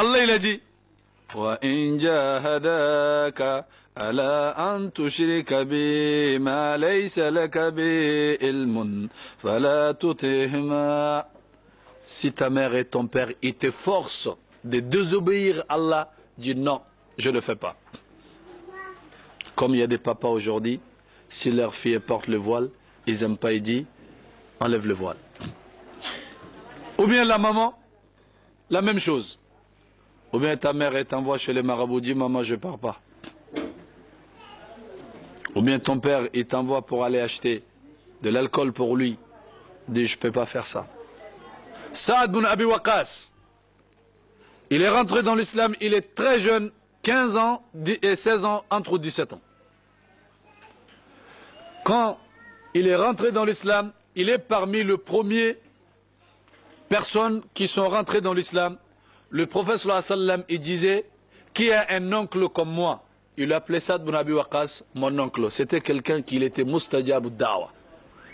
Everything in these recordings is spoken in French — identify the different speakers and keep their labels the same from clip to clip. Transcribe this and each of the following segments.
Speaker 1: Allah il a dit وَإِنْ جَاهَدَاكَ أَلَا أَنْ تُشْرِكَ بِي مَا لَيْسَ لَكَ بِهِ عِلْمٌ فَلَا تُطِعْهُمَا. Si ta mère et ton père ils te forcent de désobéir à Allah, dis non, je ne le fais pas. Comme il y a des papas aujourd'hui, si leur fille porte le voile, ils n'aiment pas, ils disent enlève le voile. Ou bien la maman, la même chose. Ou bien ta mère t'envoie chez les marabouts, dit maman je ne pars pas. Ou bien ton père il t'envoie pour aller acheter de l'alcool pour lui, dit je ne peux pas faire ça. Saad bin Abi Waqqas, il est rentré dans l'islam, il est très jeune, 15 ans et 16 ans, entre 17 ans. Quand il est rentré dans l'islam, il est parmi les premières personnes qui sont rentrées dans l'islam. Le prophète sallallahu alayhi wa sallam, il disait, qui a un oncle comme moi? Il appelait Saad bin Abi Waqqas mon oncle. C'était quelqu'un qui était mustajab ad-da'wa.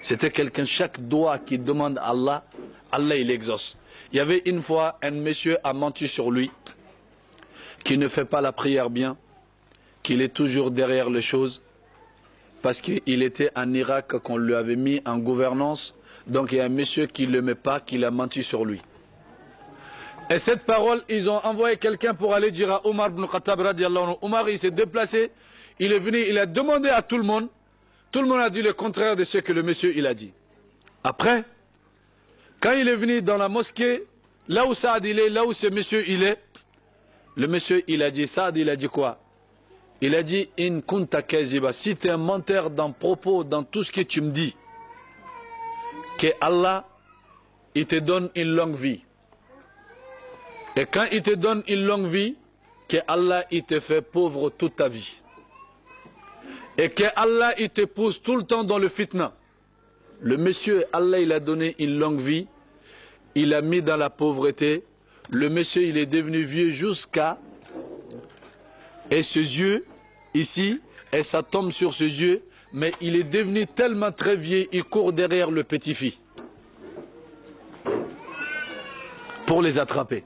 Speaker 1: C'était quelqu'un, chaque doigt qui demande à Allah, Allah il exauce. Il y avait une fois un monsieur a menti sur lui, qui ne fait pas la prière bien, qu'il est toujours derrière les choses, parce qu'il était en Irak, qu'on lui avait mis en gouvernance, donc il y a un monsieur qui ne l'aimait pas, qui a menti sur lui. Et cette parole, ils ont envoyé quelqu'un pour aller dire à Omar ibn Khattab radiallahu anhu. Omar il s'est déplacé, il est venu, il a demandé à tout le monde a dit le contraire de ce que le monsieur il a dit. Après, quand il est venu dans la mosquée, là où Saad il est, là où ce monsieur il est, le monsieur il a dit, Saad il a dit quoi? Il a dit, in kunta kaziba, si tu es un menteur dans propos, dans tout ce que tu me dis, que Allah, il te donne une longue vie. Et quand il te donne une longue vie, que Allah, il te fait pauvre toute ta vie. Et que Allah, il te pousse tout le temps dans le fitna. Le monsieur, Allah, il a donné une longue vie, il a mis dans la pauvreté. Le monsieur, il est devenu vieux jusqu'à... Et ses yeux, ici, et ça tombe sur ses yeux, mais il est devenu tellement très vieux, il court derrière le petit-fils pour les attraper.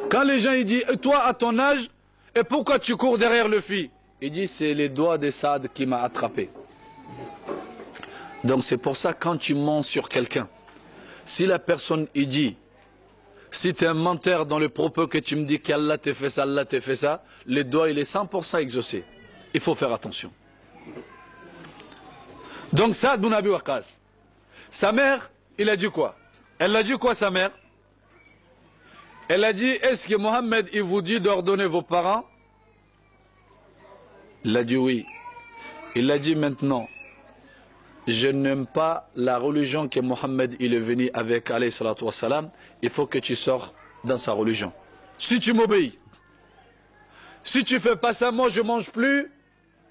Speaker 1: Quand les gens ils disent, et toi à ton âge, et pourquoi tu cours derrière le fils? Il dit, c'est les doigts de Saad qui m'a attrapé. Donc c'est pour ça quand tu mens sur quelqu'un, si la personne il dit, si tu es un menteur dans le propos que tu me dis qu'Allah t'a fait ça, Allah t'a fait ça, les doigts il est 100% exaucé. Il faut faire attention. Donc Saad bin Abi Waqqas, sa mère, il a dit quoi? Elle a dit quoi sa mère? Elle a dit, est-ce que Mohammed il vous dit d'ordonner vos parents? Il a dit oui. Il a dit maintenant, je n'aime pas la religion que Mohammed il est venu avec, alayhi salatu wassalam, il faut que tu sors dans sa religion. Si tu m'obéis, si tu fais pas ça, moi je mange plus,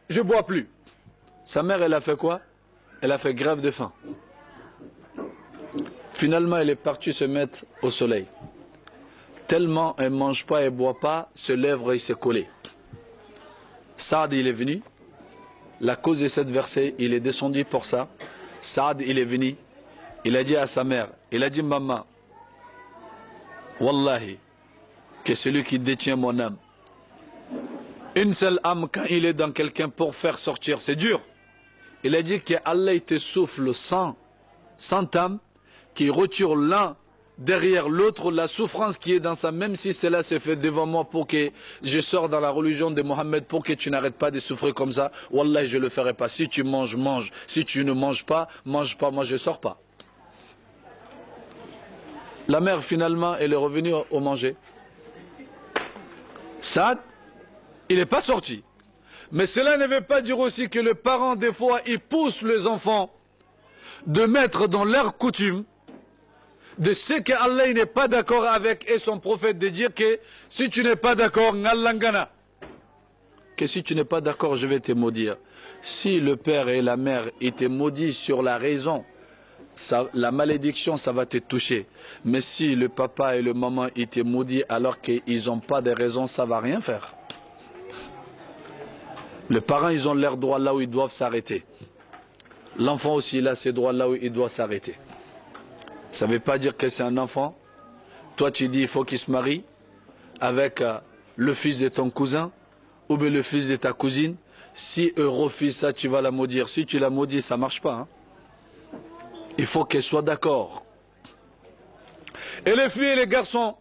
Speaker 1: je bois plus. Sa mère elle a fait quoi? Elle a fait grève de faim. Finalement elle est partie se mettre au soleil. Tellement elle ne mange pas et ne boit pas, ses lèvres il s'est collé. Saad il est venu. La cause de cette verset, il est descendu pour ça. Saad il est venu. Il a dit à sa mère, il a dit maman, Wallahi, que celui qui détient mon âme, une seule âme quand il est dans quelqu'un pour faire sortir, c'est dur. Il a dit que Allah il te souffle 100 âmes qui retire l'un derrière l'autre la souffrance qui est dans ça, même si cela se fait devant moi pour que je sors dans la religion de Mohammed, pour que tu n'arrêtes pas de souffrir comme ça, Wallah je ne le ferai pas. Si tu manges, mange. Si tu ne manges pas, moi je ne sors pas. La mère finalement elle est revenue au manger. Saad, il n'est pas sorti. Mais cela ne veut pas dire aussi que les parents des fois ils poussent les enfants de mettre dans leur coutume de ce que Allah n'est pas d'accord avec et son prophète, de dire que si tu n'es pas d'accord, que si tu n'es pas d'accord, je vais te maudire. Si le père et la mère étaient maudits sur la raison, ça, la malédiction, ça va te toucher. Mais si le papa et le maman étaient maudits alors qu'ils n'ont pas de raison, ça ne va rien faire. Les parents, ils ont leurs droits là où ils doivent s'arrêter. L'enfant aussi, il a ses droits là où il doit s'arrêter. Ça ne veut pas dire que c'est un enfant. Toi, tu dis il faut qu'il se marie. avec le fils de ton cousin ou bien le fils de ta cousine. Si elle refuse ça, tu vas la maudire. Si tu la maudis, ça ne marche pas. Hein. Il faut qu'elle soit d'accord. Et les filles et les garçons,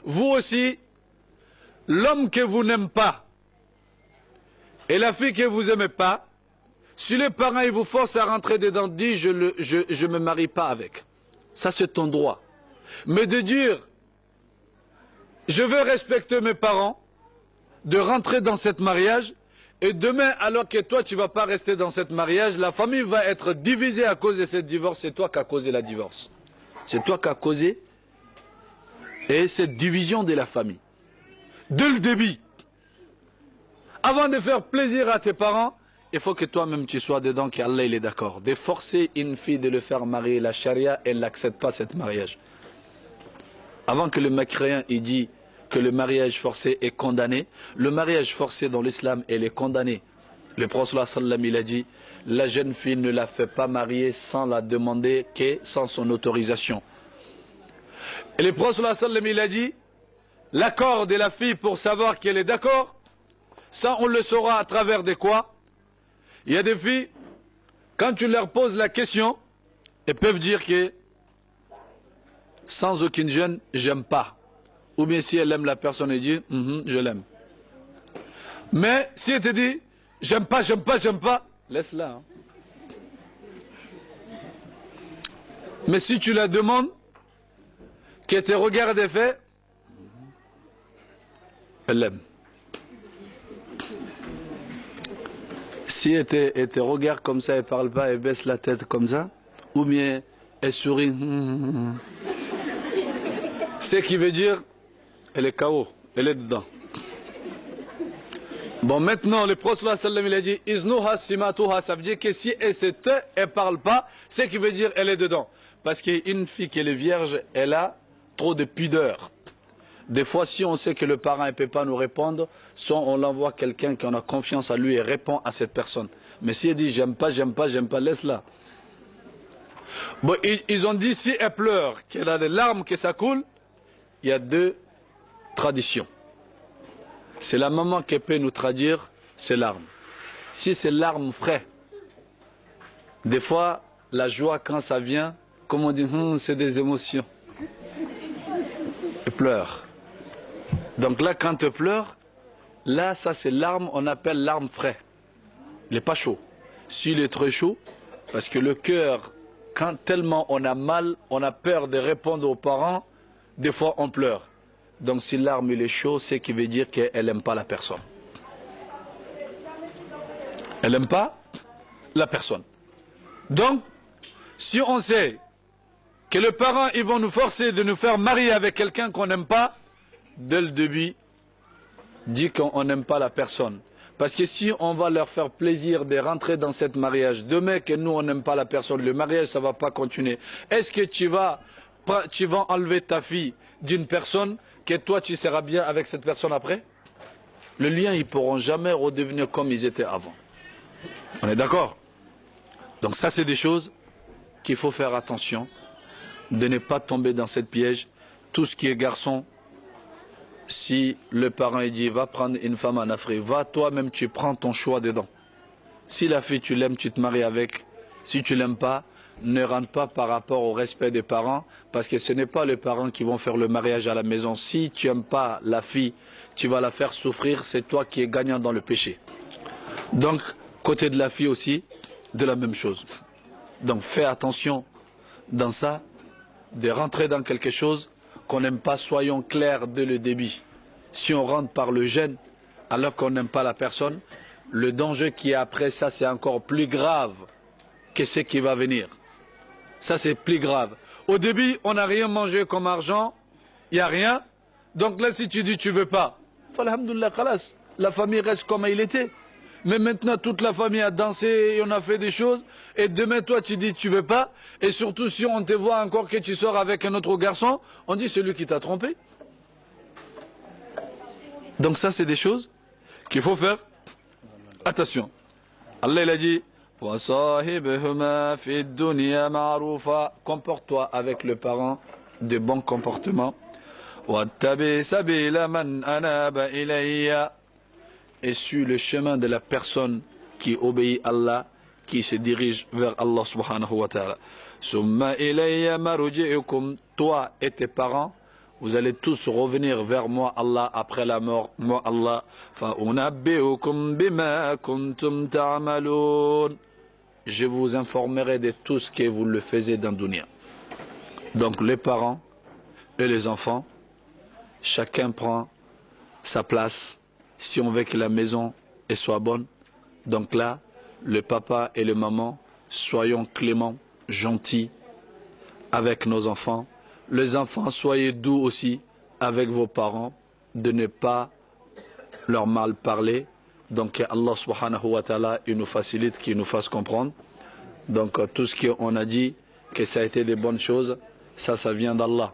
Speaker 1: vous aussi, l'homme que vous n'aimez pas et la fille que vous n'aimez pas, si les parents ils vous forcent à rentrer dedans, dis je ne me marie pas avec. Ça c'est ton droit. Mais de dire, je veux respecter mes parents, de rentrer dans ce mariage, et demain, alors que toi tu ne vas pas rester dans ce mariage, la famille va être divisée à cause de ce divorce, c'est toi qui as causé la divorce. C'est toi qui as causé et cette division de la famille. Dès le début, avant de faire plaisir à tes parents, il faut que toi-même tu sois dedans, qu'Allah il est d'accord. De forcer une fille de le faire marier, la charia, elle n'accepte pas ce mariage. Avant que le mécréant il dit que le mariage forcé est condamné, le mariage forcé dans l'islam, elle est condamnée. Le prophète sallam il a dit, la jeune fille ne la fait pas marier sans la demander, que sans son autorisation. Et le prophète sallam il a dit, l'accord de la fille pour savoir qu'elle est d'accord, ça on le saura à travers de quoi? Il y a des filles, quand tu leur poses la question, elles peuvent dire que sans aucune gêne, j'aime pas. Ou bien si elle aime la personne, elle dit, je l'aime. Mais si elle te dit, j'aime pas, laisse-la. Hein. Mais si tu la demandes, qu'elle te regarde et fait, elle l'aime. Si elle te regarde comme ça, elle ne parle pas, elle baisse la tête comme ça, ou bien elle sourit, ce qui veut dire, elle est KO, elle est dedans. Bon, maintenant, le prophète sallam il a dit, Iznuha simatuha, ça veut dire que si elle se tait, elle ne parle pas, ce qui veut dire elle est dedans. Parce qu'une fille qui est vierge, elle a trop de pudeur. Des fois, si on sait que le parent ne peut pas nous répondre, soit on l'envoie quelqu'un qui en a confiance à lui et répond à cette personne. Mais si elle dit j'aime pas, laisse-la. Bon, ils ont dit si elle pleure, qu'elle a des larmes, que ça coule, il y a deux traditions. C'est la maman qui peut nous traduire ses larmes. Si c'est larmes frais, des fois, la joie quand ça vient, comme on dit, c'est des émotions. Elle pleure. Donc là, quand tu pleures, là, ça c'est larmes, on appelle larmes frais. Il n'est pas chaud. S'il est très chaud, parce que le cœur, quand tellement on a mal, on a peur de répondre aux parents, des fois on pleure. Donc si l'arme il est chaud, c'est qui veut dire qu'elle n'aime pas la personne. Elle n'aime pas la personne. Donc, si on sait que les parents ils vont nous forcer de nous faire marier avec quelqu'un qu'on n'aime pas, dès le début, dit qu'on n'aime pas la personne. Parce que si on va leur faire plaisir de rentrer dans ce mariage, demain que nous on n'aime pas la personne, le mariage ça ne va pas continuer. Est-ce que tu vas enlever ta fille d'une personne que toi tu seras bien avec cette personne après? Le lien ils ne pourront jamais redevenir comme ils étaient avant. On est d'accord? Donc ça c'est des choses qu'il faut faire attention, de ne pas tomber dans cette piège. Tout ce qui est garçon, si le parent il dit va prendre une femme en Afrique, va toi-même tu prends ton choix dedans. Si la fille tu l'aimes, tu te maries avec. Si tu l'aimes pas, ne rentre pas par rapport au respect des parents, parce que ce n'est pas les parents qui vont faire le mariage à la maison. Si tu n'aimes pas la fille, tu vas la faire souffrir, c'est toi qui es gagnant dans le péché. Donc, côté de la fille aussi, de la même chose. Donc fais attention dans ça, de rentrer dans quelque chose qu'on n'aime pas, soyons clairs dès le début. Si on rentre par le gène, alors qu'on n'aime pas la personne, le danger qui est après ça, c'est encore plus grave que ce qui va venir. Ça, c'est plus grave. Au début, on n'a rien mangé comme argent, il n'y a rien. Donc là, si tu dis tu ne veux pas, alhamdoulilah, khalas, la famille reste comme elle était. Mais maintenant, toute la famille a dansé et on a fait des choses. Et demain, toi, tu dis tu ne veux pas. Et surtout, si on te voit encore que tu sors avec un autre garçon, on dit c'est lui qui t'a trompé. Donc ça, c'est des choses qu'il faut faire attention. Allah, il a dit comporte-toi avec le parent de bon comportement. واتبع سبيل من أناب إلي. Et sur le chemin de la personne qui obéit à Allah, qui se dirige vers Allah subhanahu wa ta'ala. Summa ilayya marji'ukum, toi et tes parents, vous allez tous revenir vers moi, Allah, après la mort, moi, Allah. Fa unabbi'ukum bima kuntum ta'malun. Je vous informerai de tout ce que vous le faisiez dans dunya. Donc les parents et les enfants, chacun prend sa place. Si on veut que la maison soit bonne, donc là, le papa et le maman, soyons cléments, gentils avec nos enfants. Les enfants, soyez doux aussi avec vos parents, de ne pas leur mal parler. Donc Allah subhanahu wa ta'ala, il nous facilite, qu'il nous fasse comprendre. Donc tout ce qu'on a dit, que ça a été des bonnes choses, ça vient d'Allah.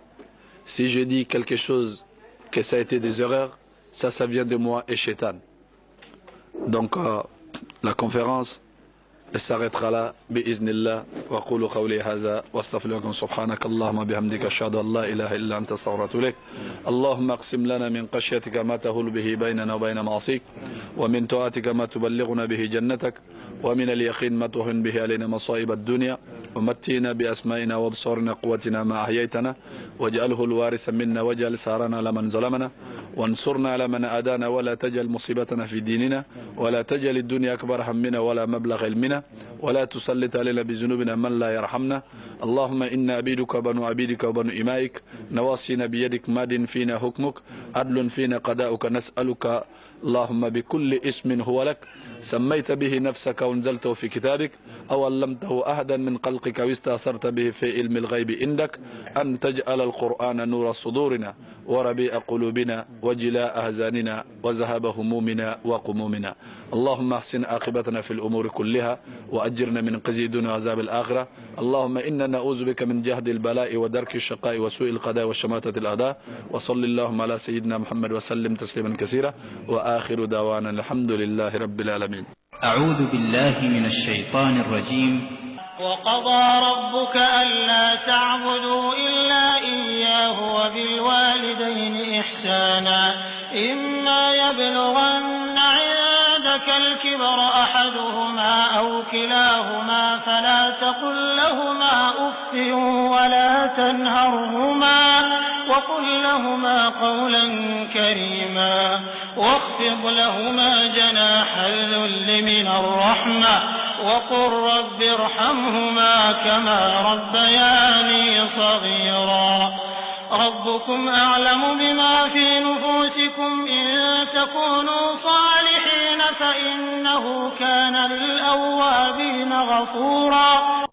Speaker 1: Si je dis quelque chose, que ça a été des erreurs, ça vient de moi et Shaitan. Donc la conférence s'arrêtera là, bi'iznillah, wa qulu qawli haza, wa astaghfiruka subhanaka Allahumma bihamdika ashhadu an la ilaha illa anta astaghfiruka wa atubu ilaik. Allahumma aqsim lana min khashyatika ma tahulu bihi baynana wa bayna ma'asik, wa min ta'atika ma tuballighuna bihi jannatak, wa min al-yaqin ma tuhun bihi alayna masa'ib ad-dunya, wa mattina bi asma'ina wa absarina quwwatina ma ahyaytana, waj'alhu al-warisa minna waj'al sarana laman zalamana, وانصرنا على من أدانا ولا تجعل مصيبتنا في ديننا ولا تجعل الدنيا أكبر همنا ولا مبلغ علمنا ولا تسلط علينا بذنوبنا من لا يرحمنا. اللهم إنا عبيدك وبنو عبيدك وبنو إمائك نواصينا بيدك ماد فينا حكمك عدل فينا قضاؤك نسألك اللهم بكل اسم هو لك سميت به نفسك وانزلته في كتابك أو علمته أحدا من خلقك واستأثرت به في علم الغيب عندك أن تجعل القرآن نور صدورنا وربيع قلوبنا وجلاء أحزاننا وذهاب همومنا وقمومنا. اللهم احسن عاقبتنا في الأمور كلها وأجرنا من خزي الدنيا وعذاب الآخرة. اللهم إنا نعوذ بك من جهد البلاء ودرك الشقاء وسوء القضاء وشماتة الأعداء. وصل اللهم على سيدنا محمد وسلم تسليما كثيرا وآخر دعوانا الحمد لله رب العالمين.
Speaker 2: أعوذ بالله من الشيطان الرجيم.
Speaker 3: وقضى ربك ألا تعبدوا إلا إياه وبالوالدين إحسانا إما يبلغن عندك الكبر أحدهما أو كلاهما فلا تقل لهما أف ولا تنهرهما وقل لهما قولا كريما واخفض لهما جناح الذل من الرحمة وقل رب ارحمهما كما ربياني صغيرا. ربكم أعلم بما في نفوسكم إن تكونوا صالحين فإنه كان للأوابين غفورا.